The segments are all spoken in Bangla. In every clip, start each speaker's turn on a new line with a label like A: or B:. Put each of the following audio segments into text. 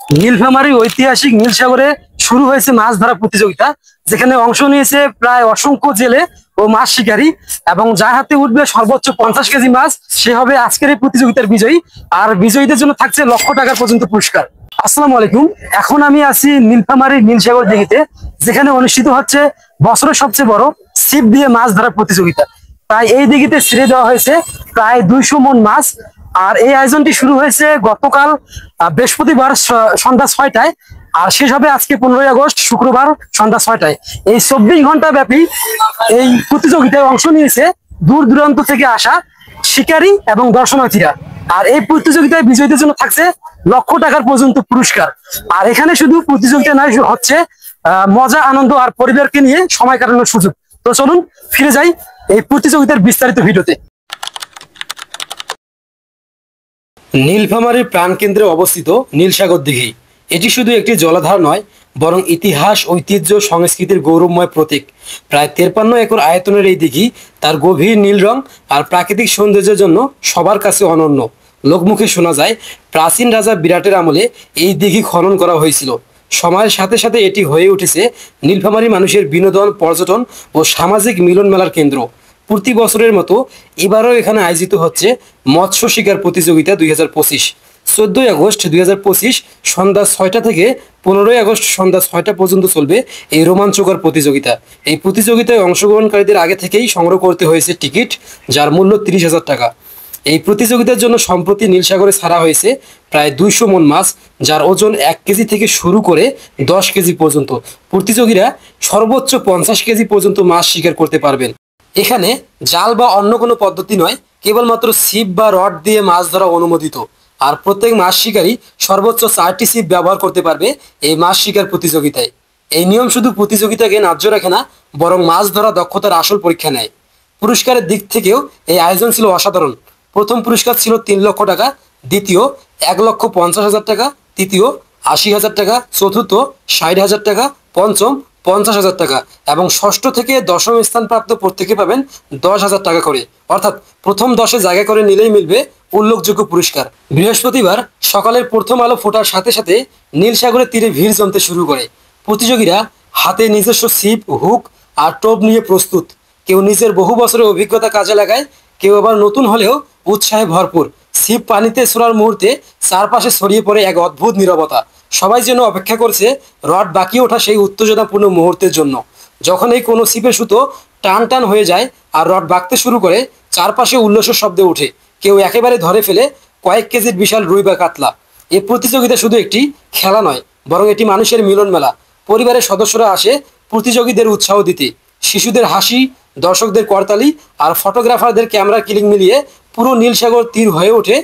A: নীলফামারী ঐতিহাসিক নীলসাগরে শুরু হয়েছে মাছ ধরা প্রতিযোগিতা, যেখানে অংশ নিয়েছে প্রায় অসংখ্য জেলে ও মাছ শিকারী, এবং যার হাতে উঠবে সর্বোচ্চ 50 কেজি মাছ সে হবে আজকের এই প্রতিযোগিতার বিজয়ী। আর বিজয়ীদের জন্য থাকছে লক্ষ টাকা পর্যন্ত পুরস্কার। আসসালামু আলাইকুম। এখন আমি আছি নীলফামারীর নীলসাগর দিঘিতে, যেখানে অনুষ্ঠিত হচ্ছে বছরের সবচেয়ে বড় ছিপ দিয়ে মাছ ধরার প্রতিযোগিতা। প্রায় এই দিঘিতে ছেড়ে দেওয়া হয়েছে প্রায় 200 মণ মাছ। আর এই আয়োজনটি শুরু হয়েছে গতকাল বৃহস্পতিবার সন্ধ্যা 6টায়, আর শেষ হবে আজকে 15ই আগস্ট শুক্রবার সন্ধ্যা 6টায়। এই 24 ঘন্টা ব্যাপী এই প্রতিযোগিতায় অংশ নিয়েছে দূর দূরান্ত থেকে আসা শিকারী এবং দর্শনার্থীরা। আর এই প্রতিযোগিতায় বিজয়ীদের জন্য থাকছে লক্ষ টাকার পর্যন্ত পুরস্কার। আর এখানে শুধু প্রতিযোগিতা নয়, হচ্ছে মজা, আনন্দ আর পরিবারকে নিয়ে সময় কাটানোর সুযোগ। তো চলুন ফিরে যাই এই প্রতিযোগিতার বিস্তারিত ভিডিওতে। নীলফামারীর প্রাণকেন্দ্রে অবস্থিত নীলসাগর দিঘি, এটি শুধু একটি জলাধার নয়, বরং ইতিহাস, ঐতিহ্য, সংস্কৃতির গৌরবময় প্রতীক। প্রায় 53 একর আয়তনের এই দিঘি তার গভীর নীল রং আর প্রাকৃতিক সৌন্দর্যের জন্য সবার কাছে অনন্য। লোকমুখে শোনা যায়, প্রাচীন রাজা বিরাটের আমলে এই দিঘি খনন করা হয়েছিল। সময়ের সাথে সাথে এটি হয়ে উঠেছে নীলফামারী মানুষের বিনোদন, পর্যটন ও সামাজিক মিলন মেলার কেন্দ্র। প্রতি বছরের মতো এবারও এখানে আয়োজিত হচ্ছে মৎস্য শিকার প্রতিযোগিতা 2025। 14ই আগস্ট 2025 সন্ধ্যা 6টা থেকে 15ই আগস্ট সন্ধ্যা 6টা পর্যন্ত চলবে এই রোমাঞ্চকর প্রতিযোগিতা। এই প্রতিযোগিতায় অংশগ্রহণকারীদের আগে থেকেই সংগ্রহ করতে হয়েছে টিকিট, যার মূল্য 30,000 টাকা। এই প্রতিযোগিতার জন্য সম্প্রতি নীলসাগরে ছাড়া হয়েছে প্রায় 200 মণ মাছ, যার ওজন 1 কেজি থেকে শুরু করে 10 কেজি পর্যন্ত। প্রতিযোগীরা সর্বোচ্চ 50 কেজি পর্যন্ত মাছ শিকার করতে পারবেন। এখানে জাল বা অন্য কোনো পদ্ধতি নয়, কেবলমাত্র ছিপ বা রড দিয়ে মাছ ধরা অনুমোদিত। আর প্রত্যেক মাছ শিকারী সর্বোচ্চ 4টি ছিপ ব্যবহার করতে পারবে এই মাছ শিকার প্রতিযোগিতায়। এই নিয়ম শুধু প্রতিযোগিতাকে ন্যায্য রাখে না, বরং মাছ ধরা দক্ষতার আসল পরীক্ষা নেয়। পুরস্কারের দিক থেকেও এই আয়োজন ছিল অসাধারণ। প্রথম পুরস্কার ছিল 3 লক্ষ টাকা, দ্বিতীয় 1,50,000 টাকা, তৃতীয় 80,000 টাকা, চতুর্থ 60,000 টাকা, পঞ্চম 50,000 টাকা এবং ষষ্ঠ থেকে দশম স্থান প্রাপ্ত প্রত্যেকে পাবেন 10,000 টাকা করে। অর্থাৎ প্রথম 10-এ জায়গা করে নিলেই মিলবে উল্লেখযোগ্য পুরস্কার। বৃহস্পতিবার সকালের প্রথম আলো ফোটার সাথে সাথে নীলসাগরের তীরে ভিড় জমতে শুরু করে। প্রতিযোগীরা হাতে নিজস্ব ছিপ, হুক আর টোপ নিয়ে প্রস্তুত। কেউ নিজের বহু বছরের অভিজ্ঞতা কাজে লাগায়, কেউ আবার নতুন হলেও উৎসাহে ভরপুর। ছিপ পানিতে ছোড়ার মুহূর্তে চারপাশে ছড়িয়ে পড়ে এক অদ্ভুত নীরবতা। সবাই যেন অপেক্ষা করছে রড বাকি ওঠা সেই উত্তেজনাপূর্ণ মুহূর্তের জন্য। যখন এই কোনো ছিপের সুতো টান টান হয়ে যায় আর রড বাঁকতে শুরু করে, চারপাশে উল্লাসের শব্দে ওঠে। কেউ একেবারে ধরে ফেলে কয়েক কেজির বিশাল রুই বা কাতলা। এই প্রতিযোগিতা শুধু একটি খেলা নয়, বরং এটি মানুষের মিলন মেলা। পরিবারের সদস্যরা আসে প্রতিযোগীদের উৎসাহ দিতে। শিশুদের হাসি, দর্শকদের করতালি আর ফটোগ্রাফারদের ক্যামেরা ক্লিক মিলিয়ে পুরো নীলসাগর তীর হয়ে ওঠে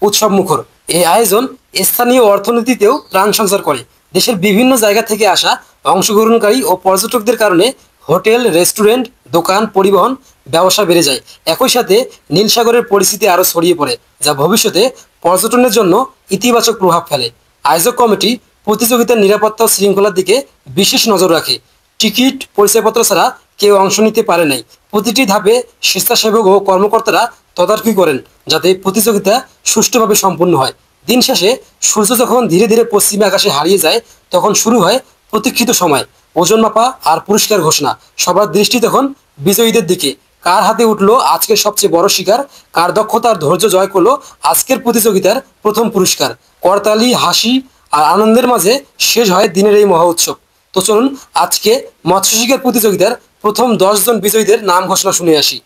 A: উৎসব মুখর। এই আয়োজন স্থানীয় অর্থনীতিতেও প্রাণ সঞ্চার করে। দেশের বিভিন্ন জায়গা থেকে আসা অংশগ্রহণকারী ও পর্যটকদের কারণে হোটেল, রেস্টুরেন্ট, দোকান, পরিবহন ব্যবসা বেড়ে যায়। একই সাথে নীলসাগরের পরিস্থিতি আরও ছড়িয়ে পড়ে, যা ভবিষ্যতে পর্যটনের জন্য ইতিবাচক প্রভাব ফেলে। আয়োজক কমিটি প্রতিযোগিতার নিরাপত্তা ও শৃঙ্খলার দিকে বিশেষ নজর রাখে। টিকিট, পরিচয়পত্র ছাড়া কেউ অংশ নিতে পারে নাই। প্রতিটি ধাপে স্বেচ্ছাসেবক ও কর্মকর্তারা তদারকি করেন, যাতে প্রতিযোগিতা সুষ্ঠুভাবে সম্পন্ন হয়। দিন শেষে সূর্য যখন ধীরে ধীরে পশ্চিমে আকাশে হারিয়ে যায়, তখন শুরু হয় প্রতীক্ষিত সময়, ওজন মাপা আর পুরস্কার ঘোষণা। সবার দৃষ্টি তখন বিজয়ীদের দিকে। কার হাতে উঠলো আজকের সবচেয়ে বড় শিকার, কার দক্ষতার ধৈর্য জয় করলো আজকের প্রতিযোগিতার প্রথম পুরস্কার। করতালি, হাসি আর আনন্দের মাঝে শেষ হয় দিনের এই মহা উৎসব। তো চলুন আজকে মৎস্য শিকার প্রতিযোগিতার প্রথম 10 জন বিজয়ীদের নাম ঘোষণা শুনে আসি।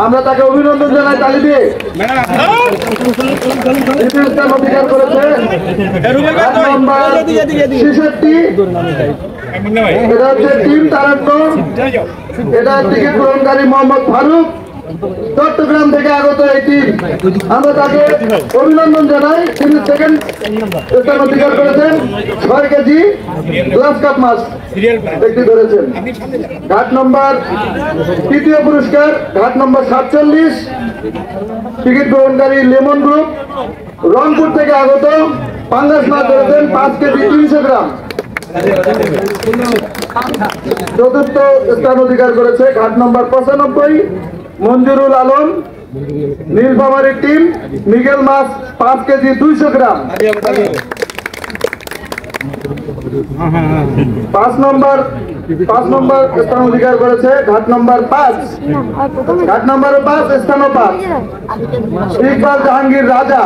B: আমরা তাকে অভিনন্দন জানাই তালি দিয়ে। অধিকার করেছে 66, এটা হচ্ছে টিম তারাক্য। এটা টিকিট গ্রহণকারী মোহাম্মদ ফারুক, চট্টগ্রাম থেকে আগত এই টিম। আমরা তাকে অভিনন্দন জানাই। তিনি সেকেন্ড স্থান অধিকার করেছেন। 6 কেজি গ্লাস কাপ মাছ ব্যক্তি ধরেছেন। ঘাট নম্বর, তৃতীয় পুরস্কার ঘাট নম্বর 47, টিকিট গ্রহণকারী লেমন গ্রুপ, রংপুর থেকে আগত পাঙ্গাস মাছ ধরেছেন 5 কেজি 300 গ্রাম। চতুর্থ স্থান অধিকার করেছে ঘাট নম্বর 95, মঞ্জুরুল আলম, নীলফামারীর টিম মৃগেল মাছ 5 কেজি 200 গ্রাম। 5 নম্বর স্থান অধিকার করেছে ঘাট নম্বর 5। ঘাট নম্বর 5 স্থান 5 ইকবাল জাহাঙ্গীর রাজা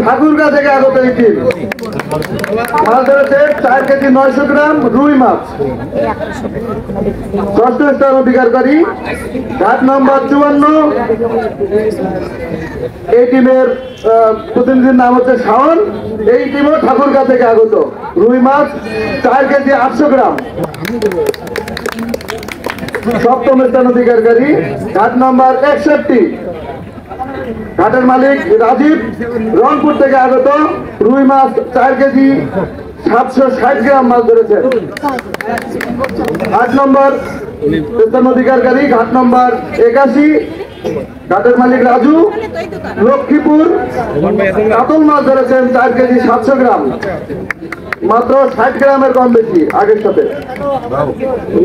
B: ঠাকুরগাঁ থেকে আগত এই টিম। মাছ ধরেছে 4 কেজি 900 গ্রাম রুই মাছ। 6ষ্ঠ স্থান অধিকারকারী ঘাট নম্বর 54। এই টিমের প্রতিনিধির নাম হচ্ছে শাওন। এই টিমও ঠাকুরগাঁ থেকে আগত। রুই মাছ 4 কেজি 800 গ্রাম। 7ম স্থান অধিকারকারী ঘাট নম্বর 61। ঘাটের মালিক রাজীব রংপুর থেকে আগত। রুই মাছ 4 কেজি 760 গ্রাম মাছ ধরেছে। 8 নম্বর স্থান অধিকারকারী ঘাট নম্বর 81। ঘাটের মালিক রাজু লক্ষ্মীপুর কাতল মাছ ধরেছেন 4 কেজি 700 গ্রাম, মাত্র 60 গ্রামের কম বেশি আগের সাথে।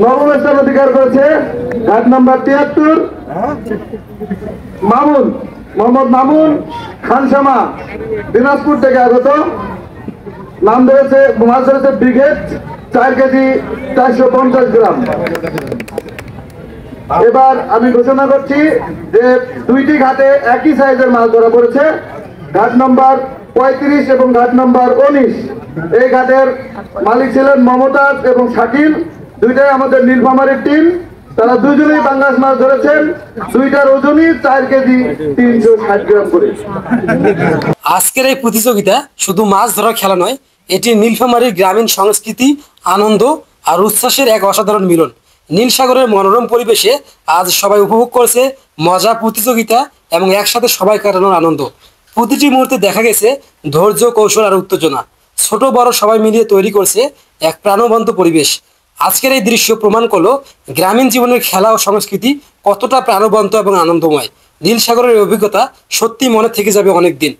B: 9ম স্থান অধিকার করেছে ঘাট নম্বর 73 মোহাম্মদ মামুন খানসামা দিনাজপুর থেকে আগত। মাছ ধরেছে ব্রিগেড 4 কেজি 450 গ্রাম। এবার আমি ঘোষণা করছি যে 2টি ঘাটে একই সাইজের মাছ ধরা পড়েছে। ঘাট নম্বর 35 এবং ঘাট নম্বর 19। এই ঘাটের মালিক ছিলেন মমতাজ এবং শাকিল, দুইটাই আমাদের নীলফামারীর টিম। তারা দুজনেই পাঙ্গাস মাছ ধরেছেন। দুইটার ওজনই 4 কেজি 360 গ্রাম করে।
A: আজকের এই প্রতিযোগিতা শুধু মাছ ধরা খেলা নয়, এটি নীলফামারীর গ্রামীণ সংস্কৃতি, আনন্দ আর উচ্ছ্বাসের এক অসাধারণ মিলন। নীল সাগরের মনোরম পরিবেশে আজ সবাই উপভোগ করছে মজা, প্রতিযোগিতা এবং একসাথে সবাই কাটানোর আনন্দ। প্রতিটি মুহূর্তে দেখা গেছে ধৈর্য, কৌশল আর উত্তেজনা। ছোট বড় সবাই মিলিয়ে তৈরি করছে এক প্রাণবন্ত পরিবেশ। আজকের এই দৃশ্য প্রমাণ করলো গ্রামীণ জীবনের খেলা ও সংস্কৃতি কতটা প্রাণবন্ত এবং আনন্দময়। নীল সাগরের অভিজ্ঞতা সত্যি মনে থেকে যাবে অনেক দিন।